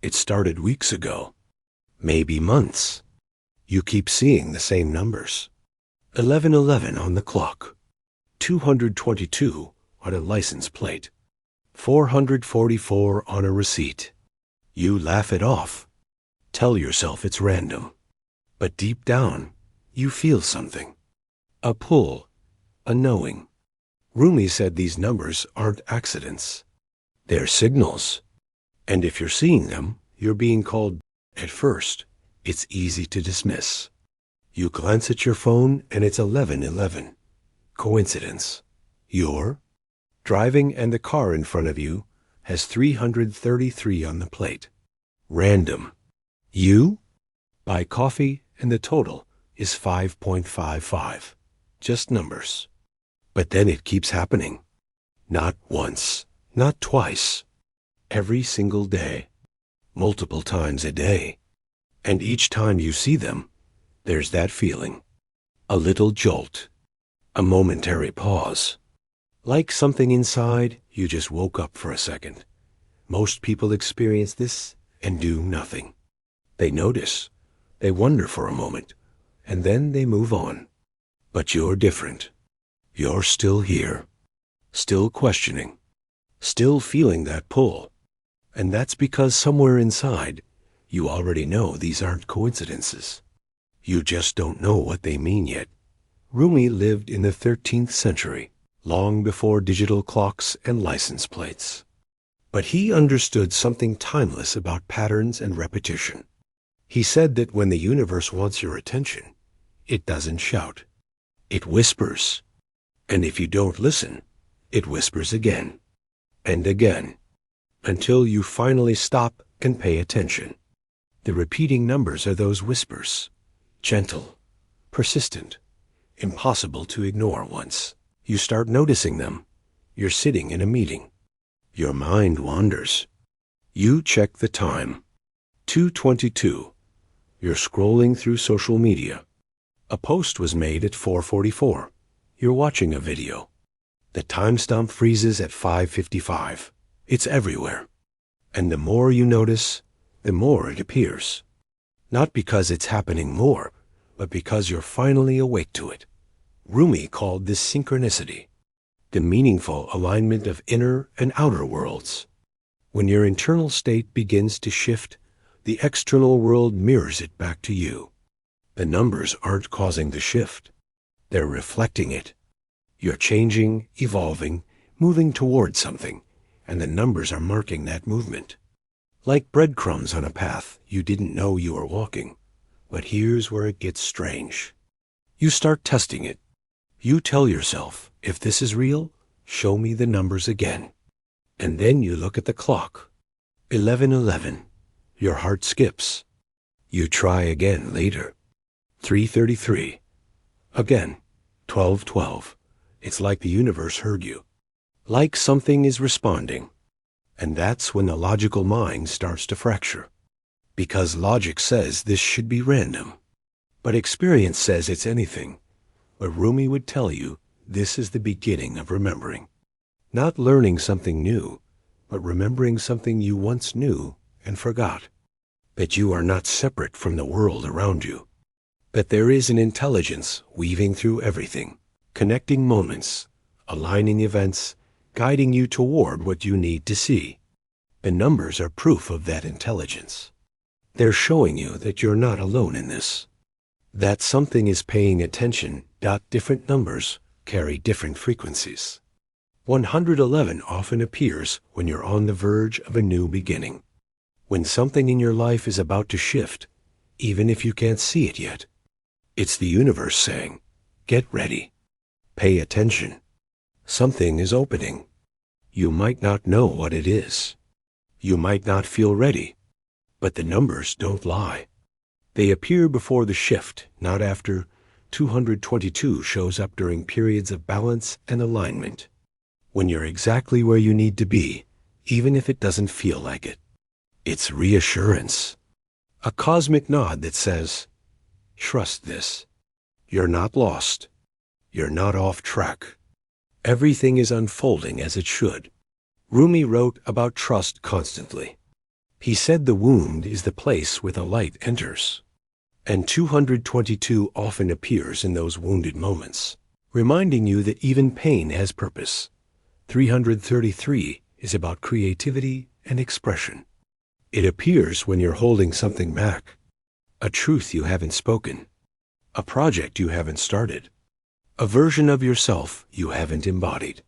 It started weeks ago, maybe months. You keep seeing the same numbers. 1111 on the clock, 222 on a license plate, 444 on a receipt. You laugh it off. Tell yourself it's random. But deep down, you feel something. A pull, a knowing. Rumi said these numbers aren't accidents. They're signals. And if you're seeing them, you're being called. At first, it's easy to dismiss. You glance at your phone and it's 11:11. Coincidence. You're driving and the car in front of you has 333 on the plate. Random. You buy coffee and the total is 5.55. Just numbers. But then it keeps happening. Not once, not twice. Every single day. Multiple times a day. And each time you see them, there's that feeling. A little jolt. A momentary pause. Like something inside, you just woke up for a second. Most people experience this and do nothing. They notice. They wonder for a moment. And then they move on. But you're different. You're still here. Still questioning. Still feeling that pull. And that's because somewhere inside, you already know these aren't coincidences. You just don't know what they mean yet. Rumi lived in the 13th century, long before digital clocks and license plates. But he understood something timeless about patterns and repetition. He said that when the universe wants your attention, it doesn't shout. It whispers. And if you don't listen, it whispers again and again, until you finally stop and pay attention. The repeating numbers are those whispers, gentle, persistent, impossible to ignore once you start noticing them. You're sitting in a meeting. Your mind wanders. You check the time. 2:22. You're scrolling through social media. A post was made at 4:44. You're watching a video. The timestamp freezes at 5:55. It's everywhere. And the more you notice, the more it appears. Not because it's happening more, but because you're finally awake to it. Rumi called this synchronicity, the meaningful alignment of inner and outer worlds. When your internal state begins to shift, the external world mirrors it back to you. The numbers aren't causing the shift. They're reflecting it. You're changing, evolving, moving toward something, and the numbers are marking that movement. Like breadcrumbs on a path you didn't know you were walking. But here's where it gets strange. You start testing it. You tell yourself, if this is real, show me the numbers again. And then you look at the clock. 11:11. Your heart skips. You try again later. 3:33. Again. 12:12. It's like the universe heard you. Like something is responding. And that's when the logical mind starts to fracture. Because logic says this should be random. But experience says it's anything. But Rumi would tell you this is the beginning of remembering. Not learning something new, but remembering something you once knew and forgot. That you are not separate from the world around you. That there is an intelligence weaving through everything, connecting moments, aligning events, guiding you toward what you need to see. The numbers are proof of that intelligence. They're showing you that you're not alone in this. That something is paying attention. Different numbers carry different frequencies. 111 often appears when you're on the verge of a new beginning. When something in your life is about to shift, even if you can't see it yet. It's the universe saying, get ready. Pay attention. Something is opening. You might not know what it is. You might not feel ready. But the numbers don't lie. They appear before the shift, not after. 222 shows up during periods of balance and alignment. When you're exactly where you need to be, even if it doesn't feel like it. It's reassurance. A cosmic nod that says, trust this. You're not lost. You're not off track. Everything is unfolding as it should. Rumi wrote about trust constantly. He said the wound is the place where the light enters. And 222 often appears in those wounded moments, reminding you that even pain has purpose. 333 is about creativity and expression. It appears when you're holding something back, a truth you haven't spoken, a project you haven't started, a version of yourself you haven't embodied.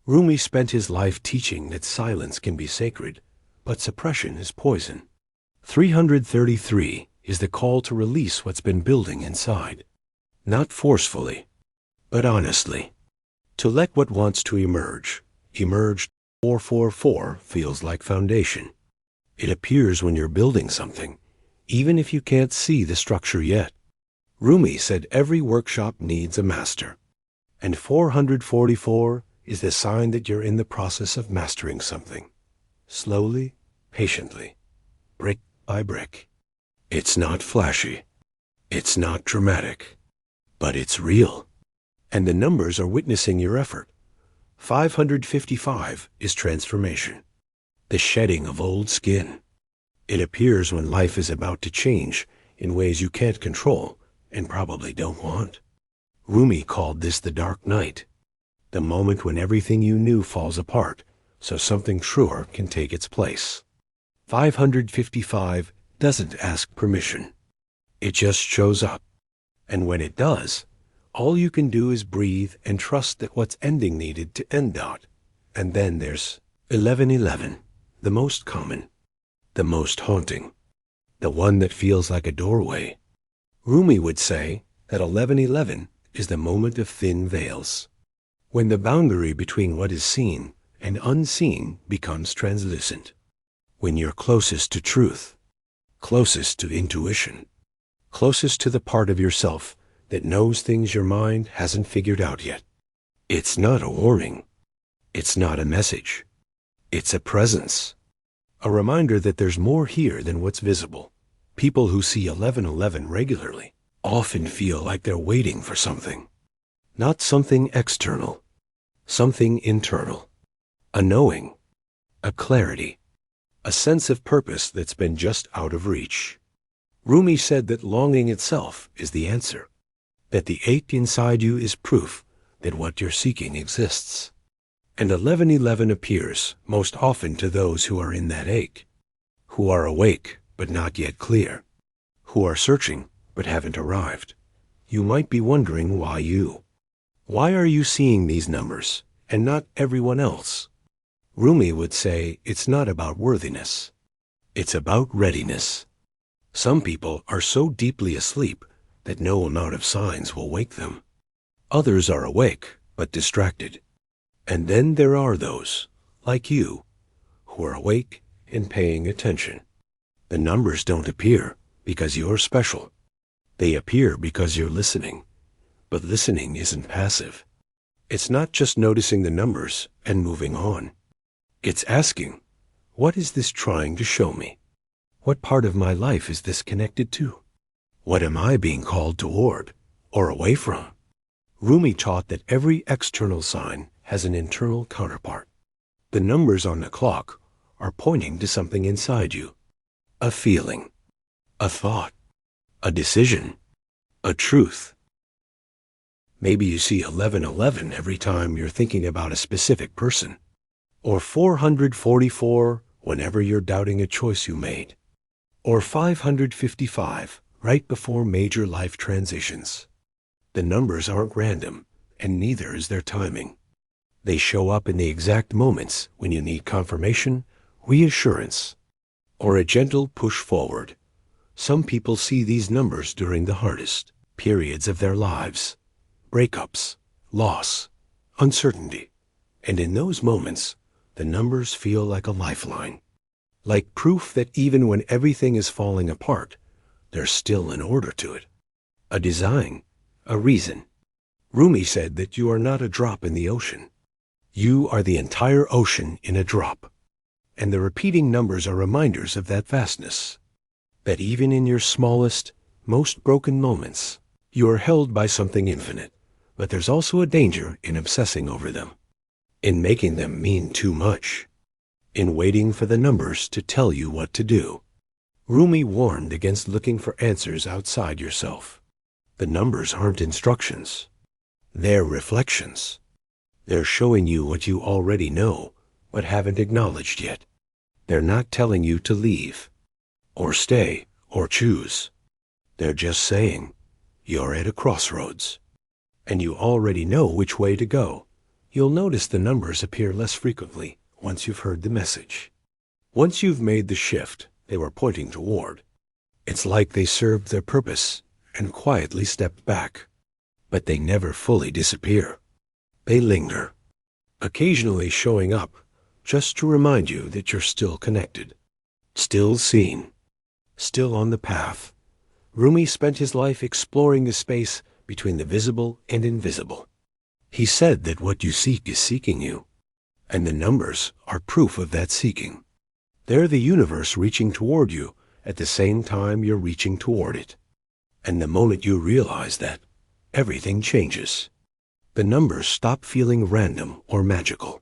Rumi spent his life teaching that silence can be sacred, but suppression is poison. 333 is the call to release what's been building inside, not forcefully, but honestly. To let what wants to emerge. 444 feels like foundation. It appears when you're building something, even if you can't see the structure yet. Rumi said every workshop needs a master, and 444 is the sign that you're in the process of mastering something. Slowly, patiently, brick by brick. It's not flashy. It's not dramatic. But it's real. And the numbers are witnessing your effort. 555 is transformation. The shedding of old skin. It appears when life is about to change in ways you can't control and probably don't want. Rumi called this the dark night. The moment when everything you knew falls apart so something truer can take its place. 555 doesn't ask permission. It just shows up. And when it does, all you can do is breathe and trust that what's ending needed to end out. And then there's 1111, the most common, the most haunting, the one that feels like a doorway. Rumi would say that 1111 is the moment of thin veils, when the boundary between what is seen and unseen becomes translucent, when you're closest to truth, closest to intuition, closest to the part of yourself that knows things your mind hasn't figured out yet. It's not a warning. It's not a message. It's a presence. A reminder that there's more here than what's visible. People who see 1111 regularly often feel like they're waiting for something. Not something external. Something internal. A knowing. A clarity. A sense of purpose that's been just out of reach. Rumi said that longing itself is the answer. That the ache inside you is proof that what you're seeking exists. And 1111 appears most often to those who are in that ache, who are awake but not yet clear, who are searching but haven't arrived. You might be wondering why you. Why are you seeing these numbers and not everyone else? Rumi would say it's not about worthiness. It's about readiness. Some people are so deeply asleep that no amount of signs will wake them. Others are awake but distracted. And then there are those, like you, who are awake and paying attention. The numbers don't appear because you're special. They appear because you're listening. But listening isn't passive. It's not just noticing the numbers and moving on. It's asking, what is this trying to show me? What part of my life is this connected to? What am I being called toward or away from? Rumi taught that every external sign has an internal counterpart. The numbers on the clock are pointing to something inside you. A feeling, a thought, a decision, a truth. Maybe you see 1111 every time you're thinking about a specific person, or 444 whenever you're doubting a choice you made, or 555 right before major life transitions. The numbers aren't random, and neither is their timing. They show up in the exact moments when you need confirmation, reassurance, or a gentle push forward. Some people see these numbers during the hardest periods of their lives. Breakups, loss, uncertainty. And in those moments, the numbers feel like a lifeline. Like proof that even when everything is falling apart, there's still an order to it. A design, a reason. Rumi said that you are not a drop in the ocean. You are the entire ocean in a drop. And the repeating numbers are reminders of that vastness. That even in your smallest, most broken moments, you are held by something infinite. But there's also a danger in obsessing over them, in making them mean too much, in waiting for the numbers to tell you what to do. Rumi warned against looking for answers outside yourself. The numbers aren't instructions. They're reflections. They're showing you what you already know, but haven't acknowledged yet. They're not telling you to leave, or stay, or choose. They're just saying, you're at a crossroads, and you already know which way to go. You'll notice the numbers appear less frequently once you've heard the message. Once you've made the shift they were pointing toward, it's like they served their purpose and quietly stepped back. But they never fully disappear. They linger, occasionally showing up just to remind you that you're still connected, still seen, still on the path. Rumi spent his life exploring the space between the visible and invisible. He said that what you seek is seeking you, and the numbers are proof of that seeking. They're the universe reaching toward you at the same time you're reaching toward it. And the moment you realize that, everything changes. The numbers stop feeling random or magical.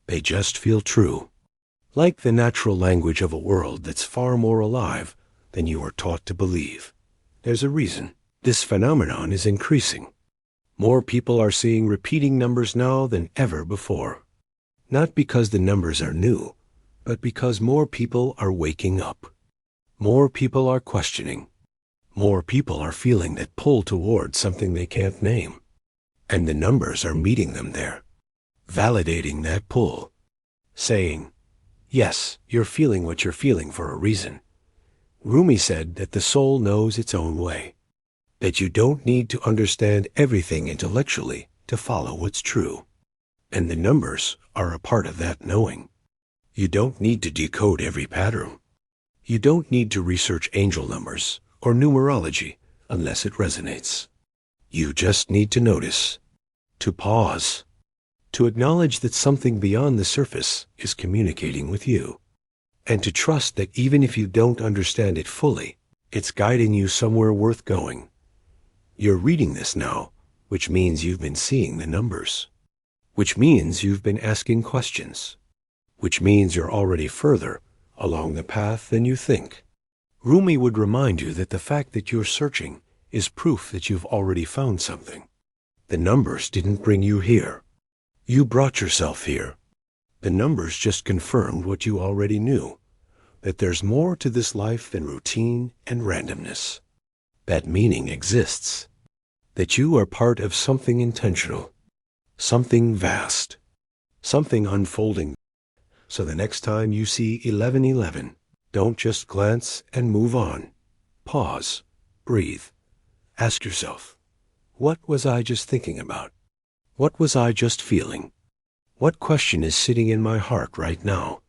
They just feel true, like the natural language of a world that's far more alive than you are taught to believe. There's a reason this phenomenon is increasing. More people are seeing repeating numbers now than ever before. Not because the numbers are new, but because more people are waking up. More people are questioning. More people are feeling that pull toward something they can't name. And the numbers are meeting them there, validating that pull, saying, yes, you're feeling what you're feeling for a reason. Rumi said that the soul knows its own way, that you don't need to understand everything intellectually to follow what's true. And the numbers are a part of that knowing. You don't need to decode every pattern. You don't need to research angel numbers or numerology unless it resonates. You just need to notice, to pause, to acknowledge that something beyond the surface is communicating with you, and to trust that even if you don't understand it fully, it's guiding you somewhere worth going. You're reading this now, which means you've been seeing the numbers, which means you've been asking questions, which means you're already further along the path than you think. Rumi would remind you that the fact that you're searching is proof that you've already found something. The numbers didn't bring you here. You brought yourself here. The numbers just confirmed what you already knew, that there's more to this life than routine and randomness. That meaning exists, that you are part of something intentional, something vast, something unfolding. So the next time you see 1111, don't just glance and move on. Pause, breathe. Ask yourself, what was I just thinking about? What was I just feeling? What question is sitting in my heart right now?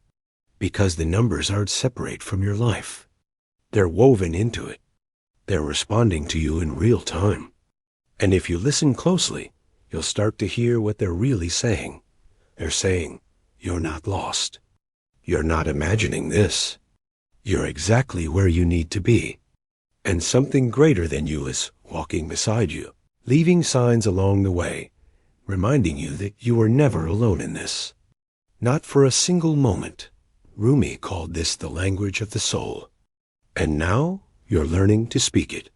Because the numbers aren't separate from your life. They're woven into it. They're responding to you in real time. And if you listen closely, you'll start to hear what they're really saying. They're saying, you're not lost. You're not imagining this. You're exactly where you need to be. And something greater than you is walking beside you, leaving signs along the way, reminding you that you are never alone in this. Not for a single moment. Rumi called this the language of the soul. And now you're learning to speak it.